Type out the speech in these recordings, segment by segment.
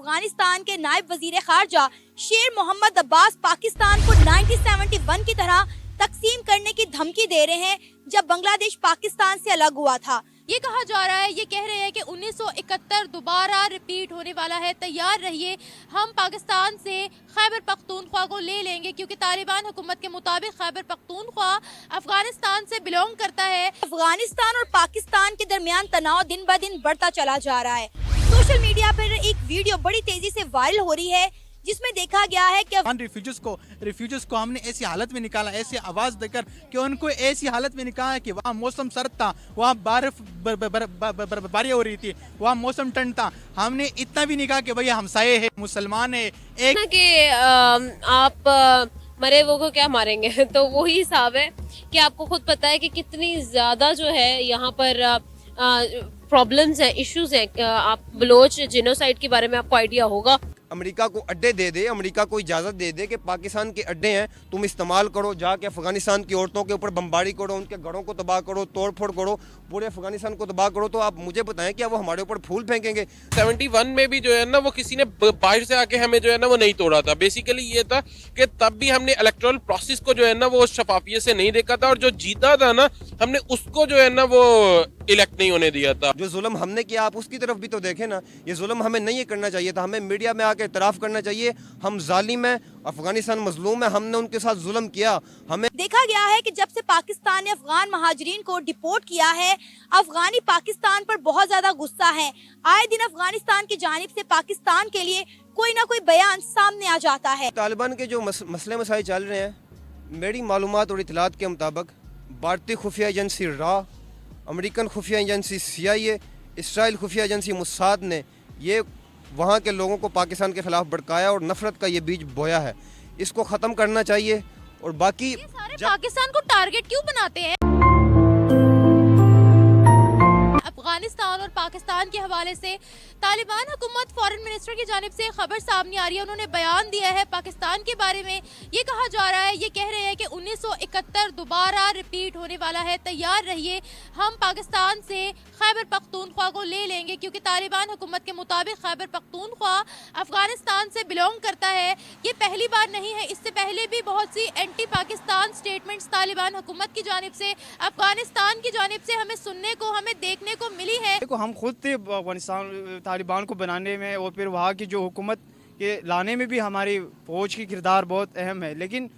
अफगानिस्तान के नायब वजीर खारजा शेर मोहम्मद अब्बास पाकिस्तान को 1971 की तरह तकसीम करने की धमकी दे रहे हैं जब बांग्लादेश पाकिस्तान से अलग हुआ था। ये कहा जा रहा है, ये कह रहे हैं कि 1971 दोबारा रिपीट होने वाला है, तैयार रहिए, हम पाकिस्तान से खैबर पख्तूनख्वा को ले लेंगे क्योंकि तालिबान हुकूमत के मुताबिक खैबर पख्तूनख्वा अफगानिस्तान से बिलोंग करता है। अफगानिस्तान और पाकिस्तान के दरमियान तनाव दिन ब दिन बढ़ता चला जा रहा है। सोशल मीडिया पर एक वीडियो बड़ी तेजी से वायरल हो रही है जिसमें देखा गया है कि रिफ्यूजीज को हमने ऐसी हालत में निकाला, ऐसी आवाज देकर कि उनको ऐसी हालत में निकाला कि वहाँ मौसम सर्द था, वहाँ बर्फबारी हो रही थी, वहाँ मौसम ठंड था। हमने इतना भी नहीं कहा कि भैया हमसाये है, मुसलमान है, एक कि आप मरे वो को क्या मारेंगे तो वही हिसाब है कि आपको खुद पता है कि कितनी ज्यादा जो है यहाँ पर प्रॉब्लम्स है, इश्यूज है। आप बलोच जेनोसाइड के बारे में आपको आइडिया होगा। अमेरिका को अड्डे दे दे, अमेरिका को इजाज़त दे दे कि पाकिस्तान के अड्डे हैं, तुम इस्तेमाल करो, जाके अफगानिस्तान की औरतों के ऊपर बमबारी करो, उनके घरों को तबाह करो, तोड़ फोड़ करो, पूरे अफगानिस्तान को तबाह करो, तो आप मुझे बताएं क्या वो हमारे ऊपर फूल फेंकेंगे? 71 में भी जो है ना वो किसी ने बाहर से आके हमें जो है ना वो नहीं तोड़ा था। बेसिकली ये था कि तब भी हमने इलेक्टोरल प्रोसेस को जो है ना वो शफाफियत से नहीं देखा था और जो जीता था ना हमने उसको जो है ना वो इलेक्ट नहीं होने दिया था। जो जुल्म हमने किया आप उसकी तरफ भी तो देखें ना, ये जुल्म हमें नहीं करना चाहिए था, हमें मीडिया में आके इतराफ़ करना चाहिए हम जालिम हैं, अफगानिस्तान मजलूम है, हमने उनके साथ जुल्म किया। हमें देखा गया है कि जब से पाकिस्तान ने अफगान महाजरीन को डिपोर्ट किया है, अफगानी पाकिस्तान पर बहुत ज्यादा गुस्सा है। आए दिन अफगानिस्तान की जानिब से पाकिस्तान के लिए कोई ना कोई बयान सामने आ जाता है। तालिबान के जो मसले मसाइल चल रहे हैं, मेरी मालूमात और इतलात के मुताबिक भारतीय खुफिया एजेंसी रा, अमेरिकन खुफिया एजेंसी CIA, इसराइल खुफिया एजेंसी मुसाद ने ये वहाँ के लोगों को पाकिस्तान के खिलाफ भड़काया और नफरत का ये बीज बोया है। इसको ख़त्म करना चाहिए। और बाकी ये सारे पाकिस्तान को टारगेट क्यों बनाते हैं? अफगानिस्तान और पाकिस्तान के हवाले से तालिबान हुकूमत फॉरेन मिनिस्टर की जानिब से खबर सामने आ रही है। उन्होंने बयान दिया है पाकिस्तान के बारे में। ये कहा जा रहा है, ये कह रहे हैं कि 1971 दोबारा रिपीट होने वाला है, तैयार रहिए, हम पाकिस्तान से खैबर पख्तूनख्वा को ले लेंगे क्योंकि तालिबान हुकूमत के मुताबिक खैबर पख्तूनख्वा अफगानिस्तान से बिलोंग करता है। ये पहली बार नहीं है, इससे पहले भी बहुत सी एंटी पाकिस्तान स्टेटमेंट्स तालिबान हुकूमत की जानिब से, अफगानिस्तान की जानिब से हमें सुनने को, हमें देखने को मिली है। देखो, हम खुद थे अफगानिस्तान तालिबान को बनाने में और फिर वहाँ की जो हुकूमत के लाने में भी हमारी फौज की किरदार बहुत अहम है। लेकिन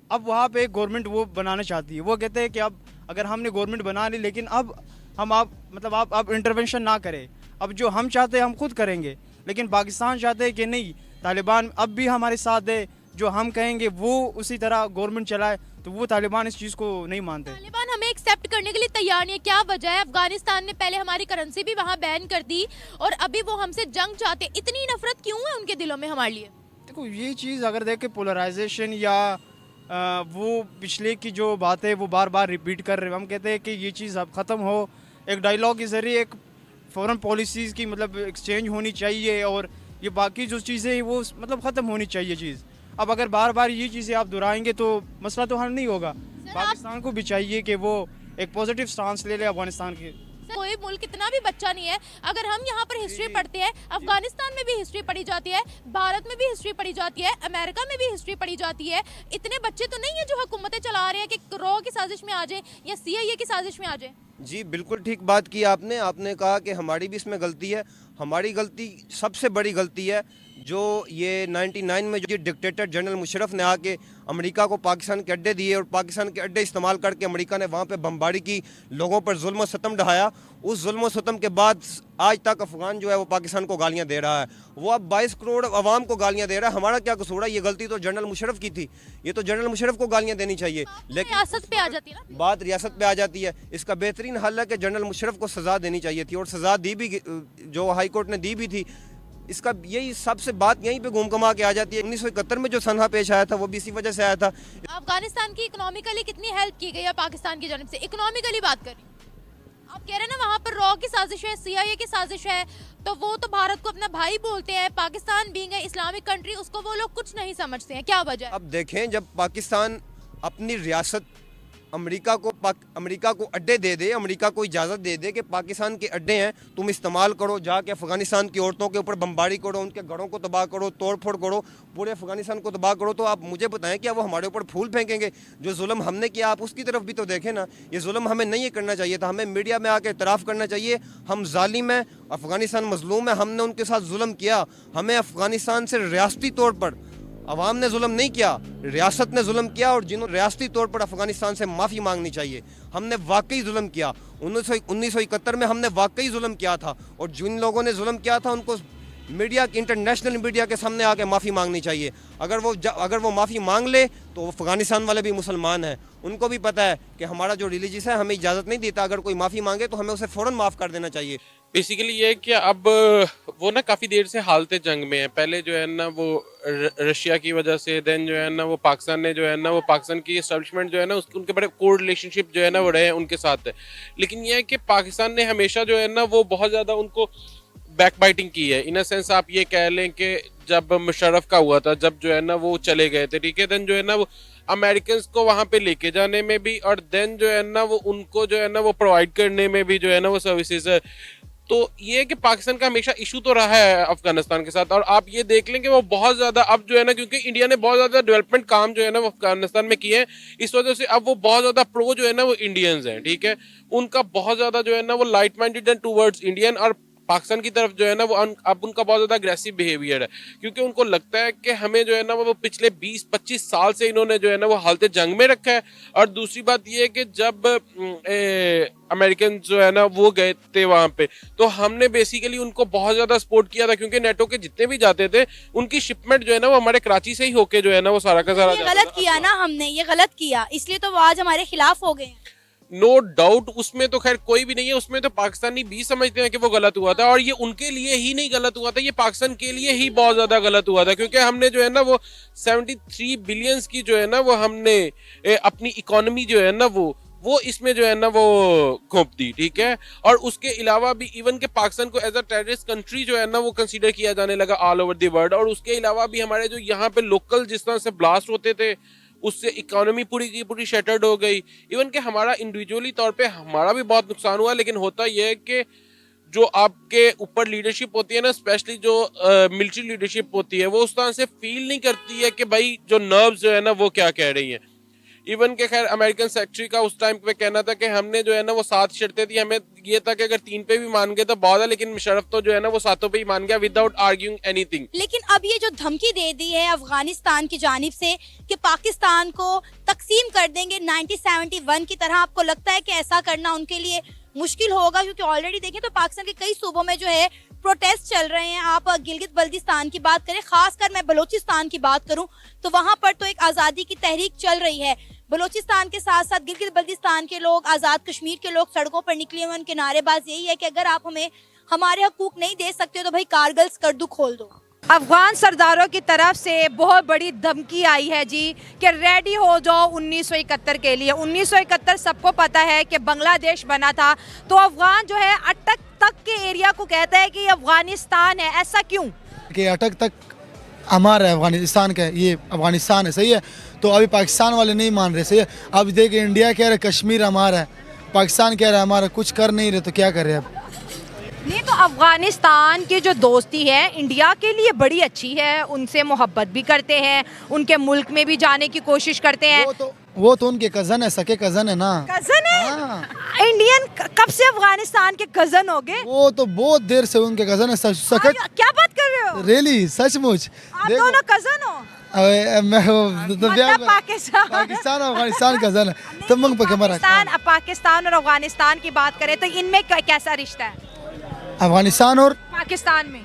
अब वहाँ पे गवर्नमेंट वो बनाना चाहती है। वो कहते हैं कि अब अगर हमने गवर्नमेंट बना ली, लेकिन अब हम आप इंटरवेंशन ना करें, अब जो हम चाहते हैं हम खुद करेंगे। लेकिन पाकिस्तान चाहते हैं कि नहीं, तालिबान अब भी हमारे साथ है, जो हम कहेंगे वो उसी तरह गवर्नमेंट चलाए। तो वो तालिबान इस चीज़ को नहीं मानते। तालिबान हमें एक्सेप्ट करने के लिए तैयार नहीं है। क्या वजह है? अफगानिस्तान ने पहले हमारी करेंसी भी वहाँ बैन कर दी और अभी वो हमसे जंग चाहते। इतनी नफरत क्यों है उनके दिलों में हमारे लिए? देखो, ये चीज़ अगर देखें पोलराइजेशन या वो पिछले की जो बात है वो बार बार रिपीट कर रहे हैं। हम कहते हैं कि ये चीज़ अब ख़त्म हो, एक डायलॉग के ज़रिए एक फॉरेन पॉलिसीज़ की मतलब एक्सचेंज होनी चाहिए और ये बाकी जो चीज़ें वो मतलब ख़त्म होनी चाहिए चीज़। अब अगर बार बार ये चीज़ें आप दोहराएंगे तो मसला तो हल नहीं होगा। पाकिस्तान को भी चाहिए कि वो एक पॉजिटिव स्टांस ले ले अफगानिस्तान के। कोई मुल्क इतना भी बच्चा नहीं है। अगर हम यहाँ पर हिस्ट्री पढ़ते हैं, अफगानिस्तान में भी हिस्ट्री पढ़ी जाती है, भारत में भी हिस्ट्री पढ़ी जाती है, अमेरिका में भी हिस्ट्री पढ़ी जाती है। इतने बच्चे तो नहीं है जो हुकूमतें चला रहे हैं कि रॉ की साजिश में आ जाए या CIA की साजिश में आ जाए। जी बिल्कुल ठीक बात की आपने कहा कि हमारी भी इसमें गलती है। हमारी गलती सबसे बड़ी गलती है जो ये 99 में जो डिक्टेटर जनरल मुशर्रफ ने आके अमेरिका को पाकिस्तान के अड्डे दिए और पाकिस्तान के अड्डे इस्तेमाल करके अमेरिका ने वहाँ पे बमबारी की, लोगों पर जुल्म और सितम ढाया। उस जुल्म और सितम के बाद आज तक अफगान जो है वो पाकिस्तान को गालियाँ दे रहा है। वो अब 22 करोड़ अवाम को गालियाँ दे रहा है। हमारा क्या कसूर है? ये गलती तो जनरल मुशर्रफ की थी, ये तो जनरल मुशर्रफ को गालियाँ देनी चाहिए। लेकिन रियासत पे आ जाती है ना, बात रियासत पे आ जाती है। इसका बेहतरीन हल है कि जनरल मुशर्रफ को सज़ा देनी चाहिए थी और सज़ा दी भी, जो हाई कोर्ट ने दी भी थी। इसका यही सबसे बात यहीं पे घूम कमा के आ जाती है। 1971 में जो सनहा पेश आया था वो भी इसी वजह से आया था। अफगानिस्तान की इकोनॉमिकली कितनी हेल्प की गई है पाकिस्तान की जानिब से? इकोनॉमिकली बात करें, आप कह रहे हैं ना वहाँ पर रॉ की साजिश है, CIA की साजिश है, तो वो तो भारत को अपना भाई बोलते हैं। पाकिस्तान बीइंग है इस्लामिक कंट्री, उसको वो लोग कुछ नहीं समझते हैं। क्या वजह? अब देखें, जब पाकिस्तान अपनी रियासत अमेरिका को अड्डे दे दे, अमेरिका को इजाज़त दे दे कि पाकिस्तान के अड्डे हैं, तुम इस्तेमाल करो, जाके अफ़गानिस्तान की औरतों के ऊपर बमबारी करो, उनके घरों को तबाह करो, तोड़ फोड़ करो, पूरे अफ़गानिस्तान को तबाह करो, तो आप मुझे बताएं क्या वो हमारे ऊपर फूल फेंकेंगे? जो जुल्म हमने किया आप उसकी तरफ भी तो देखें ना। ये जुल्म हमें नहीं करना चाहिए था, हमें मीडिया में आके इतराफ़ करना चाहिए हम जालिम हैं, अफ़गानिस्तान मज़लूम है, हमने उनके साथ जुल्म किया। हमें अफ़गानिस्तान से रियासती तौर पर अवाम ने जुल्म नहीं किया, रियासत ने जुल्म किया, और जिन्होंने रियासती तौर पर अफ़गानिस्तान से माफ़ी मांगनी चाहिए। हमने वाकई जुल्म किया, 1971 में हमने वाकई जुल्म किया था, और जिन लोगों ने जुल्म किया था उनको मीडिया, इंटरनेशनल मीडिया के सामने आके माफ़ी मांगनी चाहिए। अगर वो माफ़ी मांग ले तो अफ़गानिस्तान वाले भी मुसलमान हैं, उनको भी पता है कि हमारा जो रिलीजियस है हमें इजाज़त नहीं देता, अगर कोई माफ़ी मांगे तो हमें उसे फ़ौरन माफ़ कर देना चाहिए। बेसिकली ये है कि अब वो ना काफ़ी देर से हालत जंग में है। पहले जो है ना वो रशिया की वजह से, देन जो है ना वो पाकिस्तान ने जो है ना वो पाकिस्तान की एस्टेब्लिशमेंट जो है ना उनके बड़े कोर रिलेशनशिप जो है ना वो रहे उनके साथ है। लेकिन ये है कि पाकिस्तान ने हमेशा जो है ना वो बहुत ज़्यादा उनको बैकबाइटिंग की है। इन अ सेंस आप ये कह लें कि जब मुशर्रफ का हुआ था, जब जो है ना वो चले गए थे, ठीक है, देन जो है ना वो अमेरिकन को वहाँ पे लेके जाने में भी, और देन जो है ना वो उनको जो है ना वो प्रोवाइड करने में भी जो है ना वो सर्विसेज है। तो ये है कि पाकिस्तान का हमेशा इशू तो रहा है अफगानिस्तान के साथ, और आप ये देख लें कि वो बहुत ज़्यादा अब जो है ना, क्योंकि इंडिया ने बहुत ज़्यादा डेवलपमेंट काम जो है ना वो अफगानिस्तान में किए हैं, इस वजह से अब वो बहुत ज़्यादा प्रो जो है ना वो इंडियंस हैं, ठीक है, उनका बहुत ज़्यादा जो है ना वो लाइट माइंडेड है टूवर्ड्स इंडियन, और पाकिस्तान की तरफ जो है ना वो अब उनका बहुत ज़्यादा अग्रेसिव बिहेवियर है, क्योंकि उनको लगता है कि हमें जो है ना वो पिछले 20-25 साल से इन्होंने जो है ना वो हालत जंग में रखा है। और दूसरी बात ये है कि जब अमेरिकन जो है ना वो गए थे वहाँ पे, तो हमने बेसिकली उनको बहुत ज़्यादा सपोर्ट किया था, क्योंकि नेटो के जितने भी जाते थे उनकी शिपमेंट जो है ना वो हमारे कराची से ही होके जो है ना वो सारा का सारा ये गलत किया ना, हमने ये गलत किया, इसलिए तो वो आज हमारे खिलाफ हो गए हैं। नो डाउट, उसमें तो खैर कोई भी नहीं है, उसमें तो पाकिस्तानी भी समझते हैं कि वो गलत हुआ था, और ये उनके लिए ही नहीं गलत हुआ था, ये पाकिस्तान के लिए ही बहुत ज्यादा गलत हुआ था, क्योंकि हमने जो है ना वो 73 बिलियंस की जो है ना वो हमने अपनी इकोनॉमी जो है ना वो इसमें जो है ना वो घोंप दी, ठीक है। और उसके अलावा भी इवन के पाकिस्तान को एज अ टेररिस्ट कंट्री जो है ना वो कंसीडर किया जाने लगा ऑल ओवर द वर्ल्ड। और उसके अलावा भी हमारे जो यहाँ पे लोकल जिस तरह से ब्लास्ट होते थे उससे इकोनॉमी पूरी की पूरी शटर्ड हो गई। इवन कि हमारा इंडिविजुअली तौर पे हमारा भी बहुत नुकसान हुआ, लेकिन होता यह है कि जो आपके ऊपर लीडरशिप होती है ना, स्पेशली जो मिलिट्री लीडरशिप होती है, वो उस तरह से फील नहीं करती है कि भाई जो नर्व्स जो है ना वो क्या कह रही हैं। इवन के खैर अमेरिकन सेक्रेटरी का उस टाइम पे कहना था कि हमने जो है ना वो 7 शर्तें थी, हमें ये था कि अगर 3 पे भी मान गए तो बहुत है, लेकिन मुशर्रफ तो जो है ना वो 7 पे ही मान गया विदाउट आर्ग्यूइंग एनीथिंग। लेकिन अब ये जो धमकी दे दी है अफगानिस्तान की जानिब से कि पाकिस्तान को तकसीम कर देंगे 1971 की तरह, आपको लगता है कि ऐसा करना उनके लिए मुश्किल होगा? क्योंकि ऑलरेडी देखें तो पाकिस्तान के कई सूबों में जो है प्रोटेस्ट चल रहे हैं। आप गिलगित बल्तिस्तान की बात करें, खासकर मैं बलोचिस्तान की बात करूं तो वहां पर तो एक आज़ादी की तहरीक चल रही है। बलोचिस्तान के साथ साथ गिलगित बल्तिस्तान के लोग, आज़ाद कश्मीर के लोग सड़कों पर निकले हुए, उनके नारेबाज यही है कि अगर आप हमें हमारे हकूक नहीं दे सकते तो भाई कारगिल स्कर्दू खोल दो। अफगान सरदारों की तरफ से बहुत बड़ी धमकी आई है जी कि रेडी हो जाओ 1971 के लिए। 1971 सबको पता है कि बांग्लादेश बना था, तो अफगान जो है अटक तक के एरिया को कहता है कि ये अफगानिस्तान है। ऐसा क्यों कि अटक तक हमारा है, अफगानिस्तान का है, ये अफगानिस्तान है, सही है। तो अभी पाकिस्तान वाले नहीं मान रहे, सही है। अब देखिए इंडिया कह रहा है कश्मीर हमारा है, पाकिस्तान कह रहा है हमारा, कुछ कर नहीं रहे, तो क्या कर रहे हैं अब? नहीं, तो अफगानिस्तान की जो दोस्ती है इंडिया के लिए बड़ी अच्छी है, उनसे मोहब्बत भी करते हैं, उनके मुल्क में भी जाने की कोशिश करते हैं। वो तो उनके कज़न है, सके कज़न है ना। कज़न है? हाँ। इंडियन कब से अफगानिस्तान के कज़न हो गए? वो तो बहुत देर से उनके कज़न है। सके क्या बात कर रहे हो? रियली सचमुच? आप दोनों कज़न हो? मैं पाकिस्तान और अफगानिस्तान कज़न है। तुम मंग पे पाकिस्तान और अफगानिस्तान की बात करें तो इनमें कैसा रिश्ता है अफगानिस्तान और पाकिस्तान में?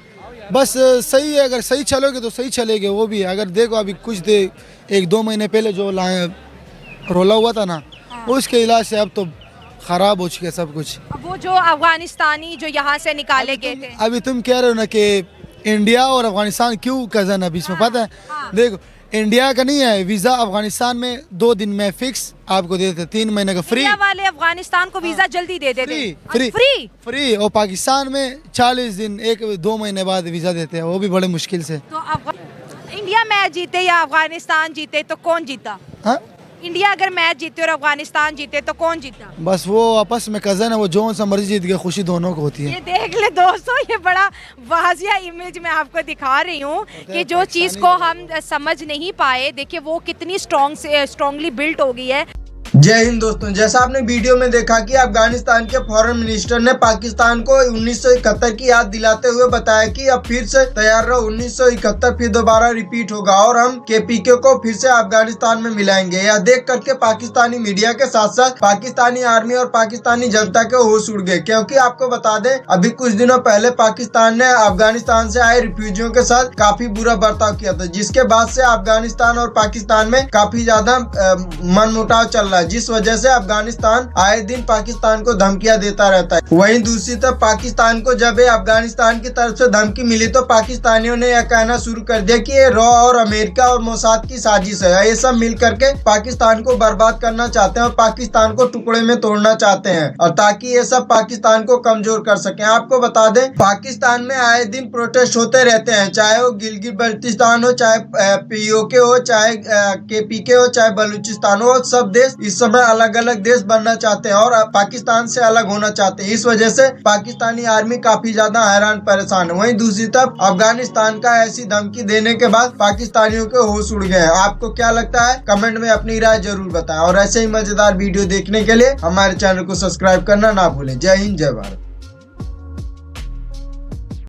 बस सही है, अगर सही चलोगे तो सही चलेगे। वो भी अगर देखो अभी कुछ 1-2 महीने पहले जो रोला हुआ था ना, उसके इलाज से अब तो खराब हो चुके सब कुछ। वो जो अफगानिस्तानी जो यहाँ से निकाले गए थे, अभी तुम कह रहे हो ना कि इंडिया और अफगानिस्तान क्यों कज़न है बीच में, पता है? देखो इंडिया का नहीं है वीज़ा, अफगानिस्तान में 2 दिन में फिक्स आपको दे देते, 3 महीने का फ्री। इंडिया वाले अफगानिस्तान को वीज़ा जल्दी दे देते, फ्री। और पाकिस्तान में 40 दिन 1-2 महीने बाद वीज़ा देते हैं, वो भी बड़े मुश्किल से। तो इंडिया मैच जीते या अफगानिस्तान जीते तो कौन जीता? हाँ, इंडिया अगर मैच जीते और अफगानिस्तान जीते तो कौन जीता? बस वो आपस में कज़न है, वो जो सा मर्जी जीत गए, खुशी दोनों को होती है। ये देख ले दोस्तों, ये बड़ा वाजिया इमेज मैं आपको दिखा रही हूँ कि जो चीज़ को हम समझ नहीं पाए, देखिए वो कितनी स्ट्रॉन्गली बिल्ट हो गई है। जय हिंद दोस्तों, जैसा आपने वीडियो में देखा कि अफगानिस्तान के फॉरेन मिनिस्टर ने पाकिस्तान को 1971 की याद दिलाते हुए बताया कि अब फिर से तैयार रहो, 1971 फिर दोबारा रिपीट होगा और हम KPK को फिर से अफगानिस्तान में मिलाएंगे। यह देख करके पाकिस्तानी मीडिया के साथ साथ पाकिस्तानी आर्मी और पाकिस्तानी जनता के होश उड़ गए, क्योंकि आपको बता दें अभी कुछ दिनों पहले पाकिस्तान ने अफगानिस्तान से आए रिफ्यूजियों के साथ काफी बुरा बर्ताव किया था, जिसके बाद से अफगानिस्तान और पाकिस्तान में काफी ज्यादा मनमुटाव चल रहा है, जिस वजह से अफगानिस्तान आए दिन पाकिस्तान को धमकियां देता रहता है। वहीं दूसरी तरफ पाकिस्तान को जब ये अफगानिस्तान की तरफ से धमकी मिली तो पाकिस्तानियों ने यह कहना शुरू कर दिया कि ये रॉ और अमेरिका और मोसाद की साजिश है, ये सब मिल करके पाकिस्तान को बर्बाद करना चाहते हैं और पाकिस्तान को टुकड़े में तोड़ना चाहते हैं, और ताकि ये सब पाकिस्तान को कमजोर कर सके। आपको बता दें पाकिस्तान में आए दिन प्रोटेस्ट होते रहते हैं, चाहे वो गिलगित बल्टिस्तान हो, चाहे POK हो, चाहे KPK हो, चाहे बलूचिस्तान हो, सब देश इस समय अलग अलग देश बनना चाहते हैं और पाकिस्तान से अलग होना चाहते हैं। इस वजह से पाकिस्तानी आर्मी काफी ज्यादा हैरान परेशान है। वहीं दूसरी तरफ अफगानिस्तान का ऐसी धमकी देने के बाद पाकिस्तानियों के होश उड़ गए हैं। आपको क्या लगता है? कमेंट में अपनी राय जरूर बताएं और ऐसे ही मजेदार वीडियो देखने के लिए हमारे चैनल को सब्सक्राइब करना ना भूलें। जय हिंद, जय भारत।